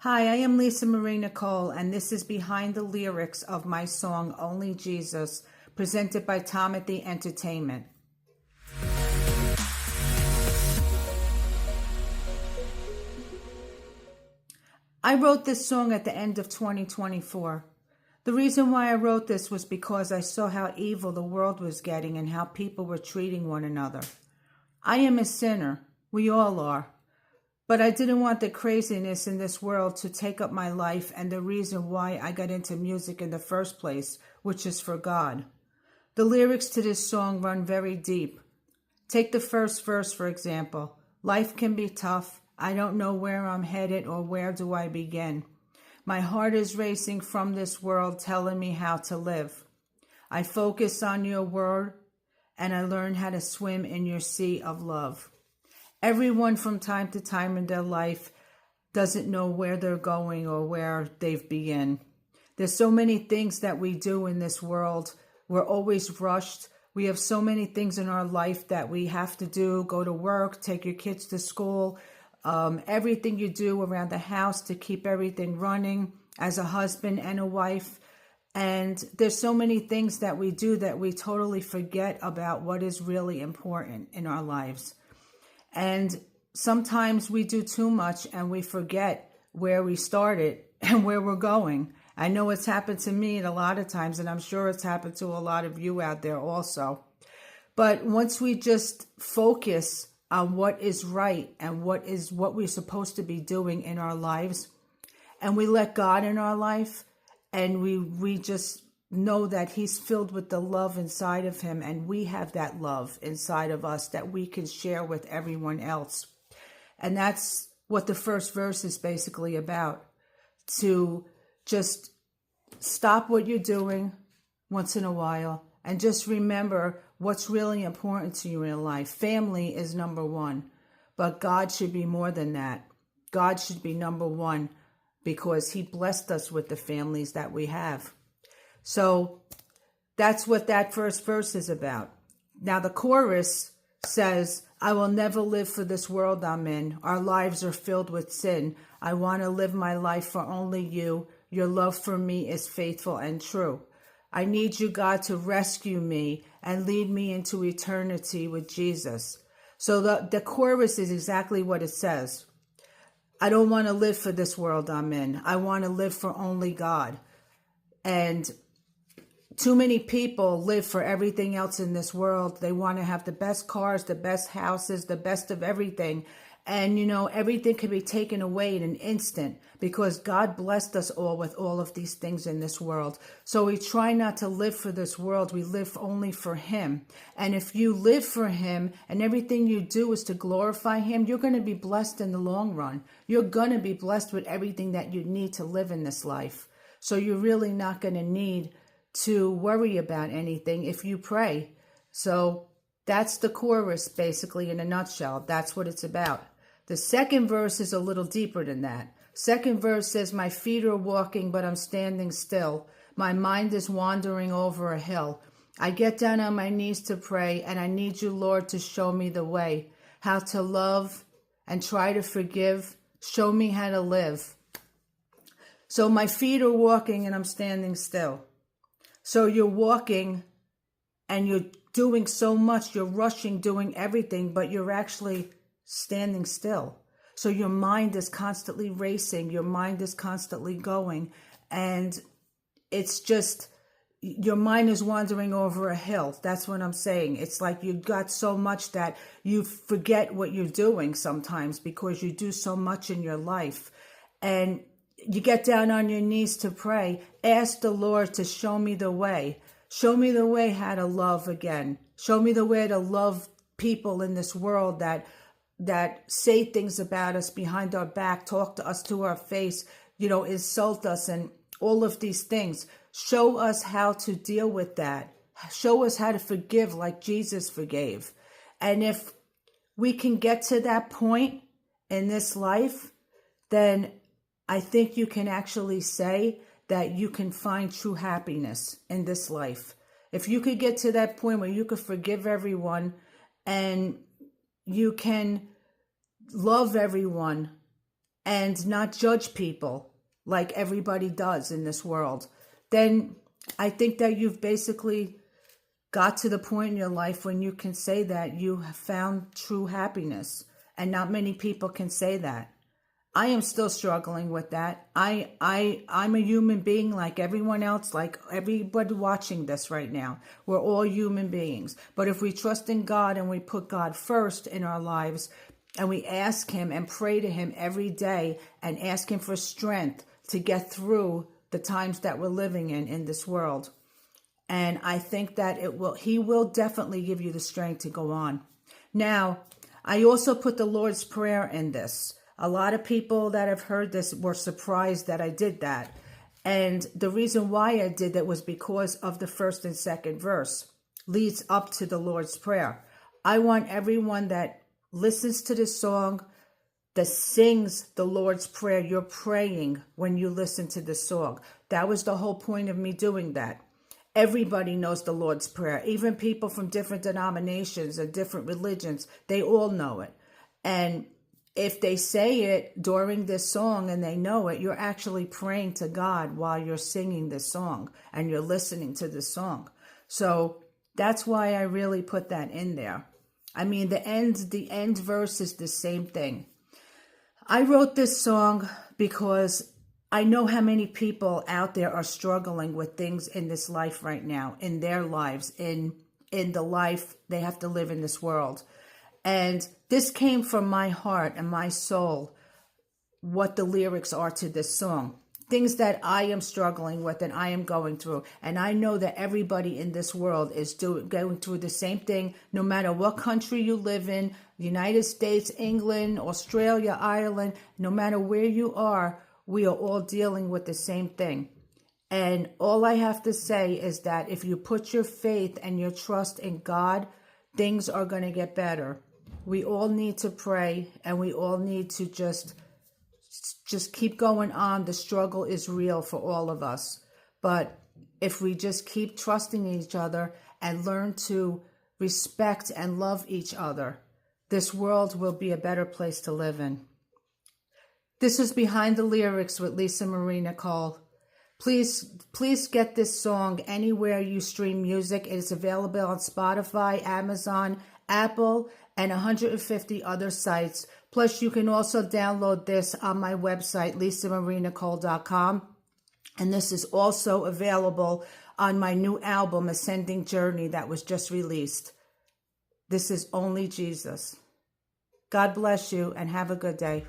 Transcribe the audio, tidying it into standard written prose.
Hi, I am Lisa Marie Nicole, and this is behind the lyrics of my song Only Jesus, presented by Tomothy Entertainment. I wrote this song at the end of 2024. The reason why I wrote this was because I saw how evil the world was getting and how people were treating one another. I am a sinner. We all are. But I didn't want the craziness in this world to take up my life and the reason why I got into music in the first place, which is for God. The lyrics to this song run very deep. Take the first verse, for example. Life can be tough. I don't know where I'm headed or where do I begin. My heart is racing from this world telling me how to live. I focus on your word and I learn how to swim in your sea of love. Everyone from time to time in their life doesn't know where they're going or where they've begun. There's so many things that we do in this world. We're always rushed. We have so many things in our life that we have to do, go to work, take your kids to school, everything you do around the house to keep everything running as a husband and a wife. And there's so many things that we do that we totally forget about what is really important in our lives. And sometimes we do too much and we forget where we started and where we're going. I know it's happened to me a lot of times, and I'm sure it's happened to a lot of you out there also. But once we just focus on what is right and what we're supposed to be doing in our lives, and we let God in our life, and we just know that he's filled with the love inside of him, and we have that love inside of us that we can share with everyone else. And that's what the first verse is basically about, to just stop what you're doing once in a while and just remember what's really important to you in life. Family is number one, but God should be more than that. God should be number one because he blessed us with the families that we have. So that's what that first verse is about. Now the chorus says, I will never live for this world I'm in. Our lives are filled with sin. I want to live my life for only you. Your love for me is faithful and true. I need you, God, to rescue me and lead me into eternity with Jesus. So the chorus is exactly what it says. I don't want to live for this world I'm in. I want to live for only God. And too many people live for everything else in this world. They want to have the best cars, the best houses, the best of everything. And, everything can be taken away in an instant because God blessed us all with all of these things in this world. So we try not to live for this world. We live only for him. And if you live for him and everything you do is to glorify him, you're going to be blessed in the long run. You're going to be blessed with everything that you need to live in this life. So you're really not going to need to worry about anything if you pray. So that's the chorus basically in a nutshell. That's what it's about. The second verse is a little deeper than that. Second verse says, my feet are walking, but I'm standing still. My mind is wandering over a hill. I get down on my knees to pray, and I need you, Lord, to show me the way, how to love and try to forgive. Show me how to live. So my feet are walking, and I'm standing still. So you're walking and you're doing so much, you're rushing, doing everything, but you're actually standing still. So your mind is constantly racing, your mind is constantly going, and it's just, your mind is wandering over a hill. That's what I'm saying. It's like you've got so much that you forget what you're doing sometimes because you do so much in your life. And you get down on your knees to pray. Ask the Lord to show me the way. Show me the way how to love again. Show me the way to love people in this world that say things about us behind our back, talk to us to our face, insult us and all of these things. Show us how to deal with that. Show us how to forgive like Jesus forgave. And if we can get to that point in this life, then I think you can actually say that you can find true happiness in this life. If you could get to that point where you could forgive everyone and you can love everyone and not judge people like everybody does in this world, then I think that you've basically got to the point in your life when you can say that you have found true happiness. And not many people can say that. I am still struggling with that. I'm a human being like everyone else, like everybody watching this right now. We're all human beings. But if we trust in God and we put God first in our lives and we ask him and pray to him every day and ask him for strength to get through the times that we're living in this world. And I think that he will definitely give you the strength to go on. Now, I also put the Lord's Prayer in this. A lot of people that have heard this were surprised that I did that. And the reason why I did that was because of the first and second verse leads up to the Lord's Prayer. I want everyone that listens to this song, that sings the Lord's Prayer, you're praying when you listen to this song. That was the whole point of me doing that. Everybody knows the Lord's Prayer. Even people from different denominations and different religions, they all know it. And if they say it during this song and they know it, you're actually praying to God while you're singing this song and you're listening to this song. So that's why I really put that in there. I mean, the end verse is the same thing. I wrote this song because I know how many people out there are struggling with things in this life right now, in their lives, in the life they have to live in this world. And this came from my heart and my soul, what the lyrics are to this song. Things that I am struggling with and I am going through. And I know that everybody in this world is going through the same thing, no matter what country you live in, United States, England, Australia, Ireland, no matter where you are, we are all dealing with the same thing. And all I have to say is that if you put your faith and your trust in God, things are going to get better. We all need to pray and we all need to just keep going on. The struggle is real for all of us. But if we just keep trusting each other and learn to respect and love each other, this world will be a better place to live in. This is Behind the Lyrics with Lisa Marie Nicole. Please get this song anywhere you stream music. It is available on Spotify, Amazon, Apple, and 150 other sites. Plus, you can also download this on my website, lisamarienicole.com. And this is also available on my new album, Ascending Journey, that was just released. This is Only Jesus. God bless you and have a good day.